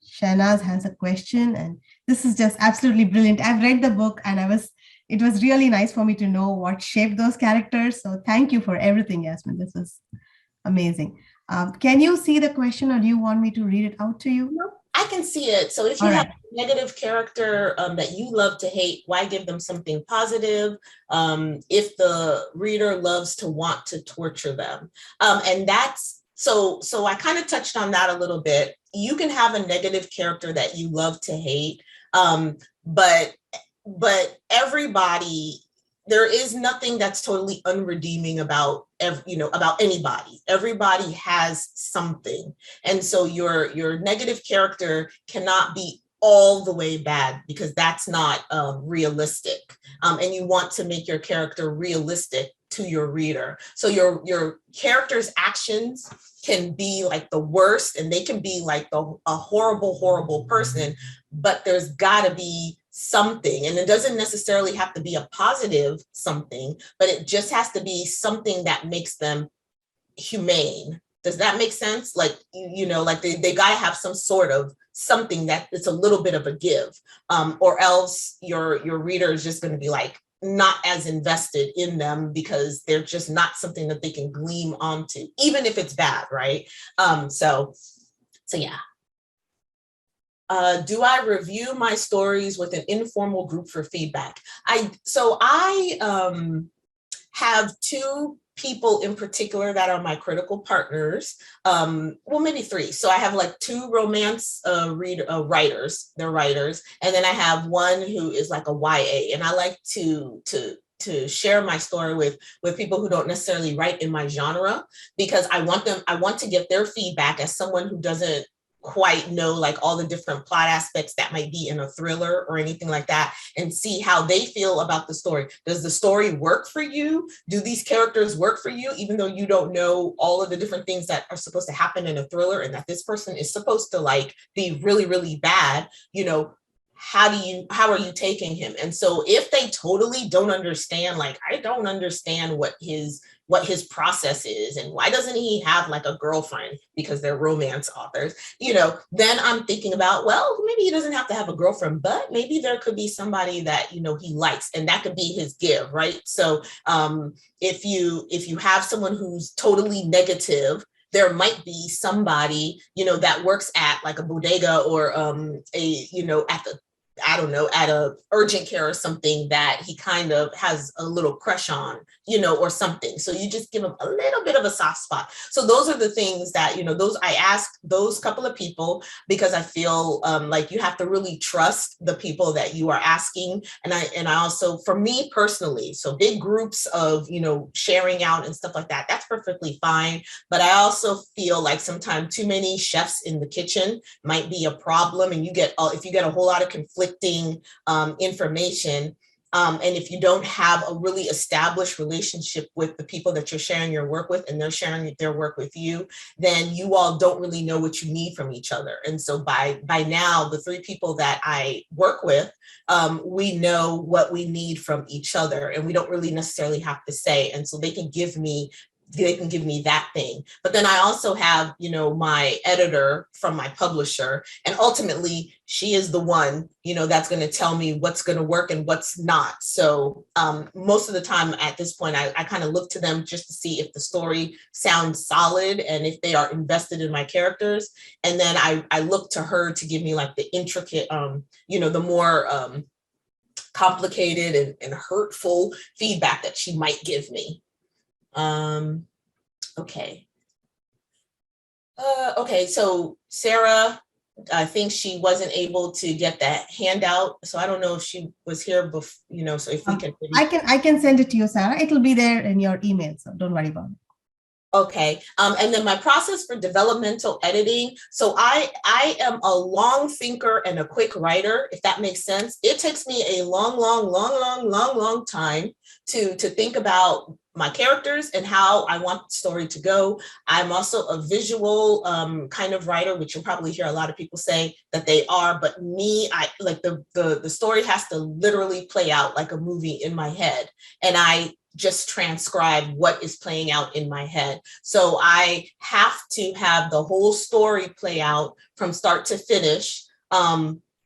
Shahnaz has a question, and this is just absolutely brilliant. I've read the book, and it was really nice for me to know what shaped those characters. So thank you for everything, Yasmin. This is amazing. Can you see the question, or do you want me to read it out to you? No, I can see it. So if you have a negative character that you love to hate, why give them something positive? If the reader loves to want to torture them. And that's, so I kind of touched on that a little bit. You can have a negative character that you love to hate, but everybody, there is nothing that's totally unredeeming about about anybody. Everybody has something. And so your negative character cannot be all the way bad, because that's not realistic. And you want to make your character realistic to your reader. So your character's actions can be like the worst, and they can be like a horrible person, but there's gotta be something. And it doesn't necessarily have to be a positive something, but it just has to be something that makes them humane. Does that make sense? Like, you know, like they got to have some sort of something that it's a little bit of a give, or else your reader is just going to be like not as invested in them because they're just not something that they can gleam onto, even if it's bad, right? So yeah. Do I review my stories with an informal group for feedback? I have two people in particular that are my critical partners. Well, maybe three. So I have like two romance writers, they're writers. And then I have one who is like a YA. And I like to share my story with people who don't necessarily write in my genre, because I want to get their feedback as someone who doesn't quite know like all the different plot aspects that might be in a thriller or anything like that, and see how they feel about the story. Does the story work for you? Do these characters work for you, even though you don't know all of the different things that are supposed to happen in a thriller, and that this person is supposed to like be really, really bad, you know, how are you taking him? And so if they totally don't understand, like, I don't understand what his process is, and why doesn't he have like a girlfriend, because they're romance authors, you know, then I'm thinking about, well, maybe he doesn't have to have a girlfriend, but maybe there could be somebody that, you know, he likes, and that could be his give, right? So if you have someone who's totally negative, there might be somebody, you know, that works at like a bodega or you know, at a urgent care or something that he kind of has a little crush on, you know, or something. So you just give him a little bit of a soft spot. So those are the things that, you know, I ask those couple of people, because I feel like you have to really trust the people that you are asking. And I also, for me personally, so big groups of, you know, sharing out and stuff like that, that's perfectly fine. But I also feel like sometimes too many chefs in the kitchen might be a problem. And if you get a whole lot of conflicting information, and if you don't have a really established relationship with the people that you're sharing your work with, and they're sharing their work with you, then you all don't really know what you need from each other. And so by now, the three people that I work with, we know what we need from each other, and we don't really necessarily have to say. And so they can give me that thing. But then I also have, you know, my editor from my publisher, and ultimately she is the one, you know, that's going to tell me what's going to work and what's not. So most of the time at this point, I kind of look to them just to see if the story sounds solid and if they are invested in my characters. And then I look to her to give me like the intricate, you know, the more complicated and hurtful feedback that she might give me. Okay. Okay, so Sarah, I think she wasn't able to get that handout, so I don't know if she was here before, you know, so if we can. I can send it to you, Sarah. It'll be there in your email, so don't worry about it. Okay, and then my process for developmental editing. So I am a long thinker and a quick writer, if that makes sense. It takes me a long time to think about my characters and how I want the story to go. I'm also a visual kind of writer, which you'll probably hear a lot of people say that they are, but me, I like the story has to literally play out like a movie in my head. And I just transcribe what is playing out in my head. So I have to have the whole story play out from start to finish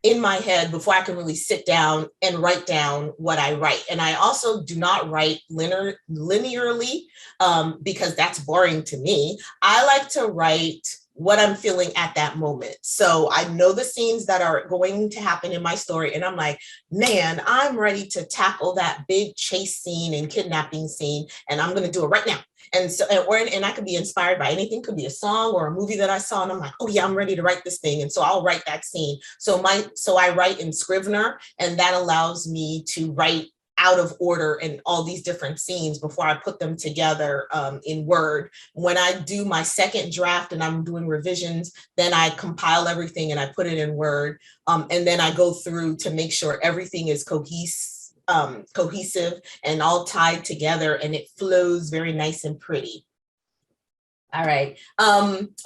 in my head before I can really sit down and write down what I write. And I also do not write linearly because that's boring to me. I like to write what I'm feeling at that moment. So I know the scenes that are going to happen in my story, and I'm like, man, I'm ready to tackle that big chase scene and kidnapping scene, and I'm going to do it right now. And so, and I could be inspired by anything, could be a song or a movie that I saw, and I'm like, oh yeah, I'm ready to write this thing. And so I'll write that scene. So I write in Scrivener, and that allows me to write out of order in all these different scenes before I put them together in Word. When I do my second draft and I'm doing revisions, then I compile everything and I put it in Word. And then I go through to make sure everything is cohesive and all tied together, and it flows very nice and pretty. All right.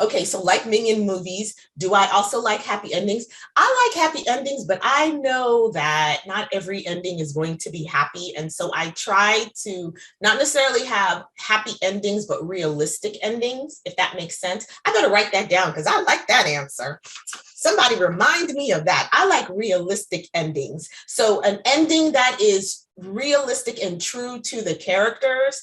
Okay, so like Minion movies, do I also like happy endings? I like happy endings, but I know that not every ending is going to be happy. And so I try to not necessarily have happy endings, but realistic endings, if that makes sense. I better write that down because I like that answer. Somebody remind me of that. I like realistic endings. So an ending that is realistic and true to the characters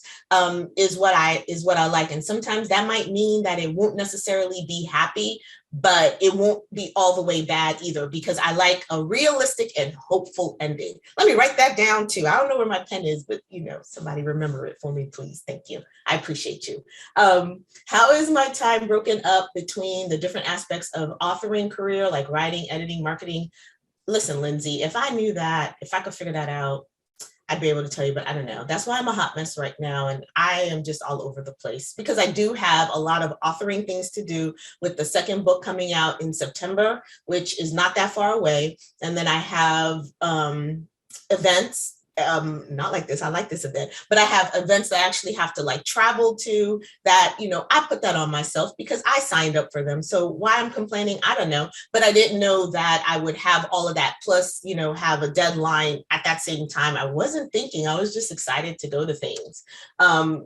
is what I like. And sometimes that might mean that it won't necessarily be happy, but it won't be all the way bad either, because I like a realistic and hopeful ending. Let me write that down too. I don't know where my pen is, but somebody remember it for me, please. Thank you. I appreciate you. How is my time broken up between the different aspects of authoring career, like writing, editing, marketing? Listen, Lindsay, if I knew that, if I could figure that out, I'd be able to tell you, but I don't know. That's why I'm a hot mess right now. And I am just all over the place because I do have a lot of authoring things to do with the second book coming out in September, which is not that far away. And then I have events, not like this, I like this event, but I have events that I actually have to like travel to that, I put that on myself because I signed up for them. So why I'm complaining, I don't know, but I didn't know that I would have all of that. Plus, have a deadline at that same time. I wasn't thinking, I was just excited to go to things.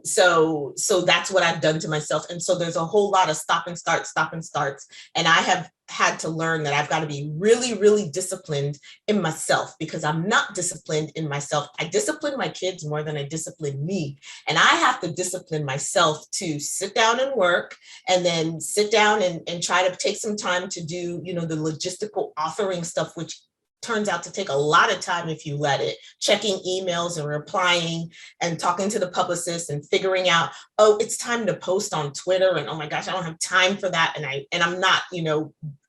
So that's what I've done to myself. And so there's a whole lot of stop and starts. And I have had to learn that I've got to be really, really disciplined in myself because I'm not disciplined in myself. I discipline my kids more than I discipline me. And I have to discipline myself to sit down and work and then sit down and try to take some time to do, the logistical authoring stuff, which turns out to take a lot of time if you let it, checking emails and replying and talking to the publicist and figuring out, oh, it's time to post on Twitter. And oh my gosh, I don't have time for that. And I'm not,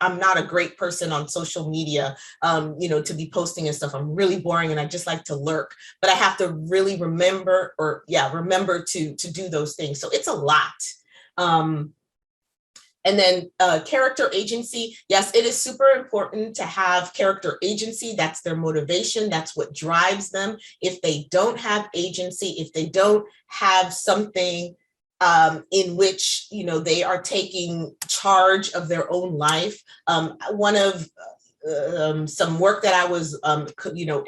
I'm not a great person on social media, to be posting and stuff. I'm really boring and I just like to lurk, but I have to really remember to do those things. So it's a lot. And then character agency. Yes, it is super important to have character agency. That's their motivation. That's what drives them. If they don't have agency, if they don't have something in which, they are taking charge of their own life. One of some work that I was,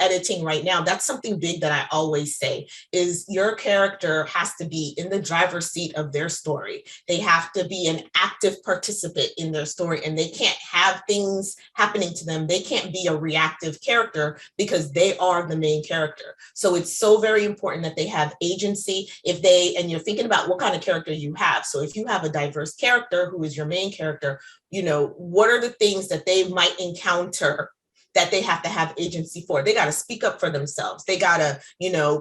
editing right now, that's something big that I always say is your character has to be in the driver's seat of their story. They have to be an active participant in their story and they can't have things happening to them. They can't be a reactive character because they are the main character. So it's so very important that they have agency and you're thinking about what kind of character you have. So if you have a diverse character who is your main character, what are the things that they might encounter that they have to have agency for? They got to speak up for themselves. They got to,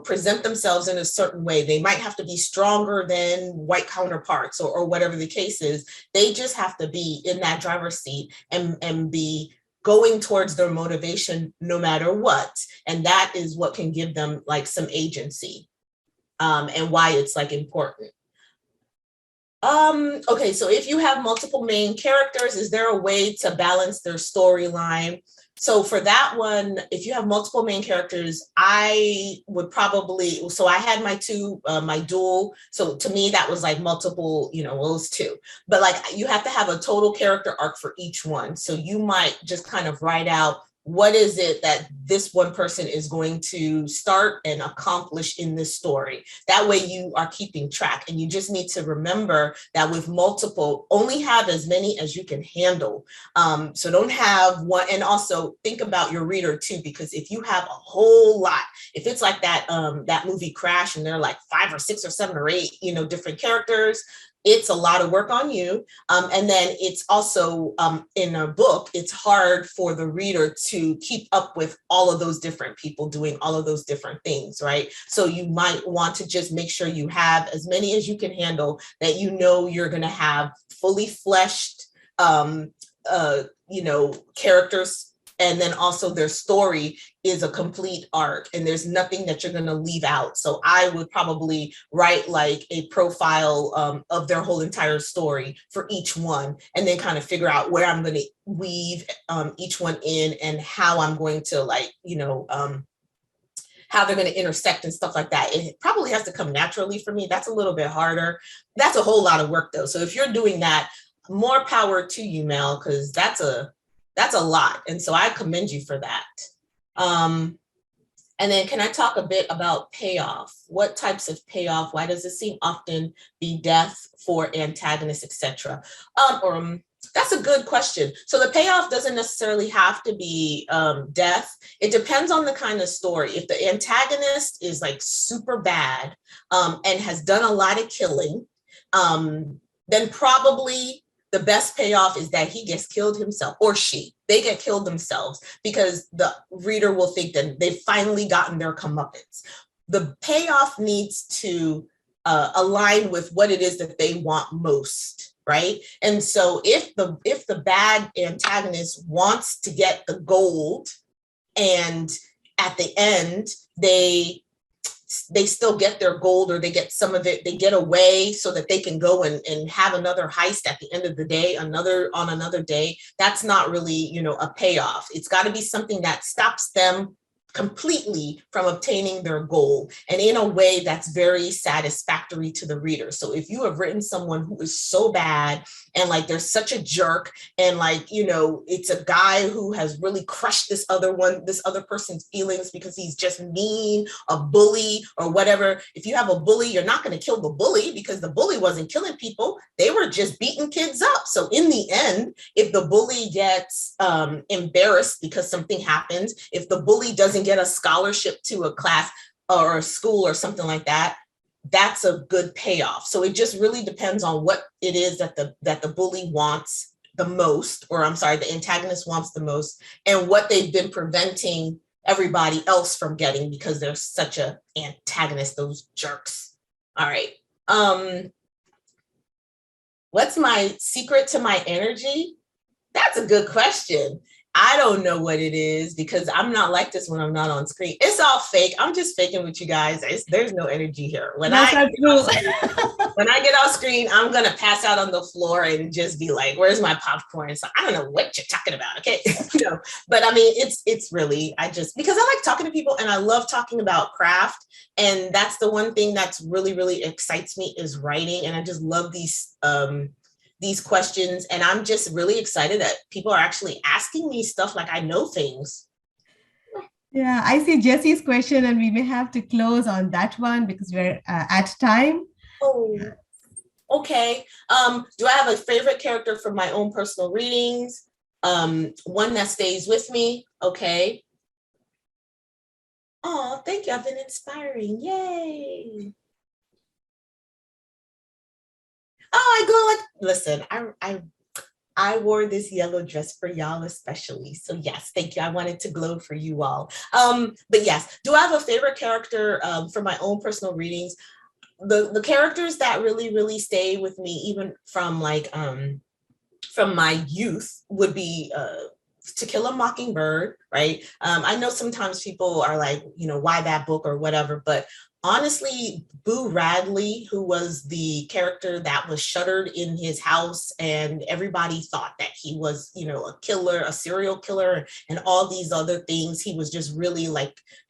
present themselves in a certain way. They might have to be stronger than white counterparts or whatever the case is. They just have to be in that driver's seat and be going towards their motivation no matter what. And that is what can give them like some agency and why it's like important. Okay, so if you have multiple main characters, is there a way to balance their storyline? So for that one, if you have multiple main characters, I would probably, so I had my dual. So to me, that was like multiple, those two. But like you have to have a total character arc for each one. So you might just kind of write out what is it that this one person is going to start and accomplish in this story. That way you are keeping track. And you just need to remember that with multiple, only have as many as you can handle. So don't have one. And also think about your reader too, because if you have a whole lot, if it's like that movie Crash and there are like 5 or 6 or 7 or 8, different characters, it's a lot of work on you. And then it's also in a book, it's hard for the reader to keep up with all of those different people doing all of those different things, right? So you might want to just make sure you have as many as you can handle, that you're going to have fully fleshed, characters. And then also their story is a complete arc and there's nothing that you're going to leave out. So I would probably write like a profile of their whole entire story for each one, and then kind of figure out where I'm going to weave each one in and how I'm going to how they're going to intersect and stuff like that. It probably has to come naturally for me. That's a little bit harder. That's a whole lot of work though. So if you're doing that, more power to you, Mel, because that's a lot. And so I commend you for that. And then can I talk a bit about payoff? What types of payoff? Why does it seem often be death for antagonists, etc.? That's a good question. So the payoff doesn't necessarily have to be death. It depends on the kind of story. If the antagonist is like super bad and has done a lot of killing, then probably the best payoff is that he gets killed himself, or they get killed themselves, because the reader will think that they've finally gotten their comeuppance. The payoff needs to align with what it is that they want most, right? And so if the bad antagonist wants to get the gold, and at the end they still get their gold, or they get some of it, they get away so that they can go and have another heist at the end of the day, on another day, that's not really, a payoff. It's got to be something that stops them completely from obtaining their goal, and in a way that's very satisfactory to the reader. So if you have written someone who is so bad, and like they're such a jerk, and like, it's a guy who has really crushed this other person's feelings because he's just mean, a bully or whatever. If you have a bully, you're not going to kill the bully, because the bully wasn't killing people. They were just beating kids up. So in the end, if the bully gets embarrassed because something happens, if the bully doesn't get a scholarship to a class or a school or something like that, that's a good payoff. So it just really depends on what it is that the bully wants the most, or I'm sorry, the antagonist wants the most, and what they've been preventing everybody else from getting because they're such an antagonist, those jerks. All right. What's my secret to my energy? That's a good question. I don't know what it is, because I'm not like this when I'm not on screen. It's all fake. I'm just faking with you guys. There's no energy here. When I get off screen, I'm going to pass out on the floor and just be like, where's my popcorn? So I don't know what you're talking about. Okay. But I mean, it's really, because I like talking to people, and I love talking about craft. And that's the one thing that's really, really excites me, is writing. And I just love these questions, and I'm just really excited that people are actually asking me stuff like I know things. Yeah, I see Jesse's question, and we may have to close on that one because we're at time. Oh, okay. Do I have a favorite character from my own personal readings? One that stays with me. Okay. Oh, thank you. I've been inspiring. Yay. Oh, listen, I wore this yellow dress for y'all especially. So yes, thank you. I wanted to glow for you all. But yes, do I have a favorite character from my own personal readings? The characters that really, really stay with me, even from from my youth, would be To Kill a Mockingbird, right? I know sometimes people are like, why that book or whatever, but honestly, Boo Radley, who was the character that was shuttered in his house, and everybody thought that he was, a killer, a serial killer, and all these other things. He was just really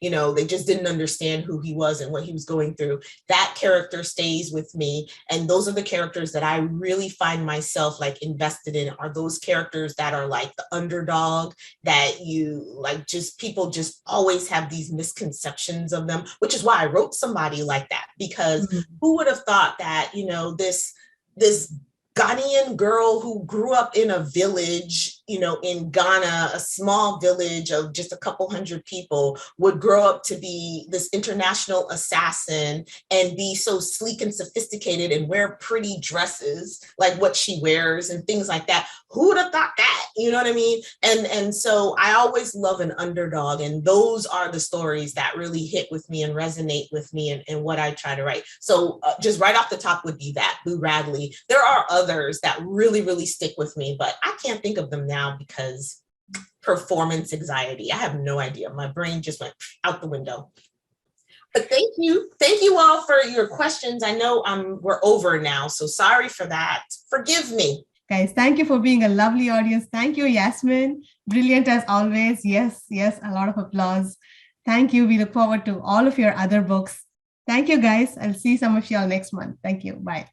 they just didn't understand who he was and what he was going through. That character stays with me. And those are the characters that I really find myself invested in, are those characters that are like the underdog, that people just always have these misconceptions of them, which is why I wrote somebody like that, because who would have thought that, this Ghanaian girl who grew up in a village, in Ghana, a small village of just a couple hundred people, would grow up to be this international assassin and be so sleek and sophisticated and wear pretty dresses like what she wears and things like that. Who would have thought that? You know what I mean? And so I always love an underdog, and those are the stories that really hit with me and resonate with me and what I try to write. So just right off the top would be that, Boo Radley. There are others that really, really stick with me, but I can't think of them now because performance anxiety. I have no idea. My brain just went out the window. But thank you all for your questions. I know we're over now, so sorry for that. Forgive me. Guys, thank you for being a lovely audience. Thank you, Yasmin. Brilliant as always. Yes, a lot of applause. Thank you. We look forward to all of your other books. Thank you, guys. I'll see some of y'all next month. Thank you. Bye.